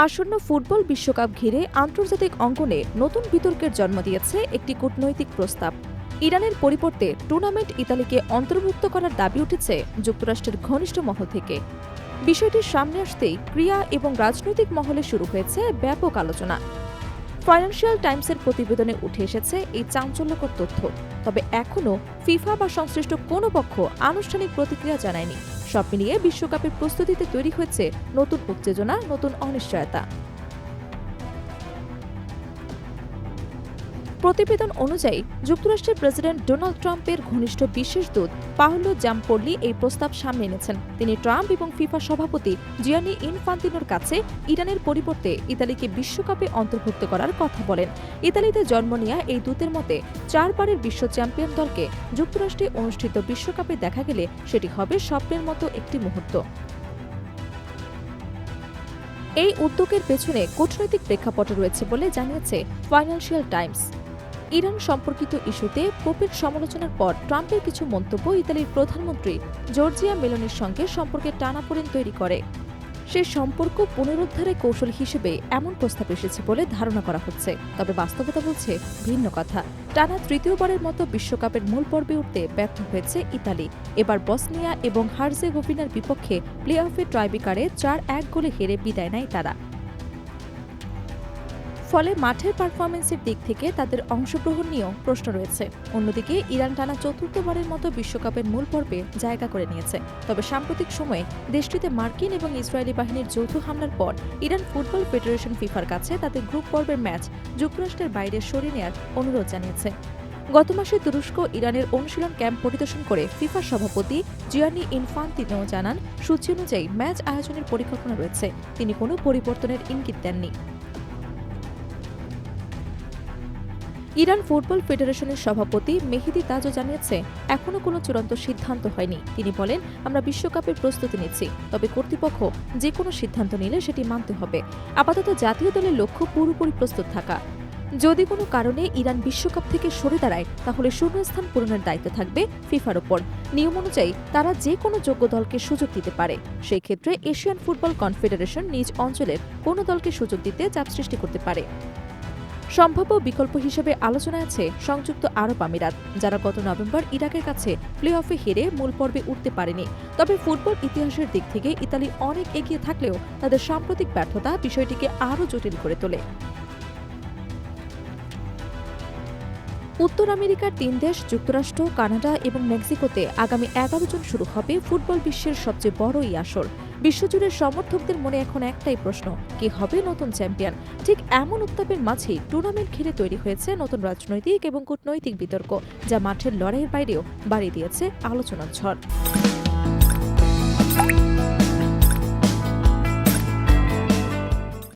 আসন্ন ফুটবল বিশ্বকাপ ঘিরে আন্তর্জাতিক অঙ্গনে নতুন বিতর্কের জন্ম দিয়েছে একটি কূটনৈতিক প্রস্তাব। ইরানের পরিবর্তে টুর্নামেন্ট ইতালিকে অন্তর্ভুক্ত করার দাবি উঠেছে যুক্তরাষ্ট্রের ঘনিষ্ঠ মহল থেকে। বিষয়টির সামনে আসতেই ক্রীড়া এবং রাজনৈতিক মহলে শুরু হয়েছে ব্যাপক আলোচনা। ফাইন্যান্সিয়াল টাইমসের প্রতিবেদনে উঠে এসেছে এই চাঞ্চল্যকর তথ্য। তবে এখনও ফিফা বা সংশ্লিষ্ট কোনো পক্ষ আনুষ্ঠানিক প্রতিক্রিয়া জানায়নি। সব মিলিয়ে বিশ্বকাপের প্রস্তুতিতে তৈরি হয়েছে নতুন উত্তেজনা, নতুন অনিশ্চয়তা। প্রতিবেদন অনুযায়ী যুক্তরাষ্ট্রের প্রেসিডেন্ট ডোনাল্ড ট্রাম্পের ঘনিষ্ঠ বিশেষ দূত পাওলো জাম্পোল্লি এই প্রস্তাব সামনে এনেছেন। তিনি ট্রাম্প এবং ফিফা সভাপতি জিয়ানি ইনফান্তিনোর কাছে ইরানের পরিবর্তে ইতালিকে বিশ্বকাপে অন্তর্ভুক্ত করার কথা বলেন। ইতালিতে জন্ম নেওয়া এই দূতের মতে 4 বারের বিশ্ব চ্যাম্পিয়ন দলকে যুক্তরাষ্ট্রে অনুষ্ঠিত বিশ্বকাপে দেখা গেলে সেটি হবে স্বপ্নের মতো একটি মুহূর্ত। এই উদ্যোগের পেছনে কূটনৈতিক প্রেক্ষাপট রয়েছে বলে জানিয়েছে ফাইন্যান্সিয়াল টাইমস। ইরান সম্পর্কিত ইস্যুতে পোপের সমালোচনার পর ট্রাম্পের কিছু মন্তব্য ইতালির প্রধানমন্ত্রী জর্জিয়া মেলোনির সঙ্গে সম্পর্কে টানাপোড়েন তৈরি করে। সে সম্পর্ক পুনরুদ্ধারের কৌশল হিসেবে এমন প্রস্তাব এসেছে বলে ধারণা করা হচ্ছে। তবে বাস্তবতা বলছে ভিন্ন কথা। টানা তৃতীয়বারের মতো বিশ্বকাপের মূল পর্বে উঠতে ব্যর্থ হয়েছে ইতালি। এবার বসনিয়া এবং হার্জেগোভিনার বিপক্ষে প্লে অফে টাইব্রেকারে 4-1 গোলে হেরে বিদায় নেয় তারা। ফলে মাঠের পারফরমেন্সের দিক থেকে তাদের অংশগ্রহণ নিয়েও প্রশ্ন রয়েছে। অন্যদিকে ইরান টানা চতুর্থবারের মতো বিশ্বকাপের মূল পর্বে জায়গা করে নিয়েছে। তবে সাম্প্রতিক সময়ে দেশটিতে মার্কিন এবং ইসরায়েলি বাহিনীর যৌথ হামলার পর ইরান ফুটবল ফেডারেশন ফিফার কাছে তাদের গ্রুপ পর্বের ম্যাচ যুক্তরাষ্ট্রের বাইরে সরিয়ে নেওয়ার অনুরোধ জানিয়েছে। গত মাসে তুরস্ক ইরানের অনুশীলন ক্যাম্প পরিদর্শন করে ফিফার সভাপতি জিয়ানি ইনফান্তিনো জানান, সূচি অনুযায়ী ম্যাচ আয়োজনের পরিকল্পনা রয়েছে। তিনি কোনো পরিবর্তনের ইঙ্গিত দেননি। ইরান ফুটবল ফেডারেশনের সভাপতি মেহেদি তাজও জানিয়েছে, এখনও কোনো চূড়ান্ত সিদ্ধান্ত হয়নি। তিনি বলেন, আমরা বিশ্বকাপের প্রস্তুতি নিচ্ছি, তবে কর্তৃপক্ষ যে কোনো সিদ্ধান্ত নিলে সেটি মানতে হবে। আপাতত জাতীয় দলের লক্ষ্য পুরোপুরি প্রস্তুত থাকা। যদি কোনো কারণে ইরান বিশ্বকাপ থেকে সরে দাঁড়ায়, তাহলে শূন্যস্থান পূরণের দায়িত্ব থাকবে ফিফার ওপর। নিয়ম অনুযায়ী তারা যে কোনো যোগ্য দলকে সুযোগ দিতে পারে। সেই ক্ষেত্রে এশিয়ান ফুটবল কনফেডারেশন নিজ অঞ্চলের কোনো দলকে সুযোগ দিতে চাপ সৃষ্টি করতে পারে। সম্ভাব্য বিকল্প হিসেবে আলোচনায় আছে সংযুক্ত আরব আমিরাত, যারা গত নভেম্বর ইরাকের কাছে প্লে অফে হেরে মূল পর্বে উঠতে পারেনি। তবে ফুটবল ইতিহাসের দিক থেকে ইতালি অনেক এগিয়ে থাকলেও তাদের সাম্প্রতিক ব্যর্থতা বিষয়টিকে আরও জটিল করে তোলে। উত্তর আমেরিকার 3 দেশ যুক্তরাষ্ট্র, কানাডা এবং মেক্সিকোতে আগামী 11 জুন শুরু হবে ফুটবল বিশ্বের সবচেয়ে বড় এই আসর। বিশ্বজুড়ে সমর্থকদের মনে এখন একটাই প্রশ্ন, কে হবে নতুন চ্যাম্পিয়ন? ঠিক এমন উত্তাপের মাঝেই টুর্নামেন্ট ঘিরে তৈরি হয়েছে নতুন রাজনৈতিক এবং কূটনৈতিক বিতর্ক, যা মাঠের লড়াইয়ের বাইরেও বাড়িয়ে দিয়েছে আলোচনার ঝড়।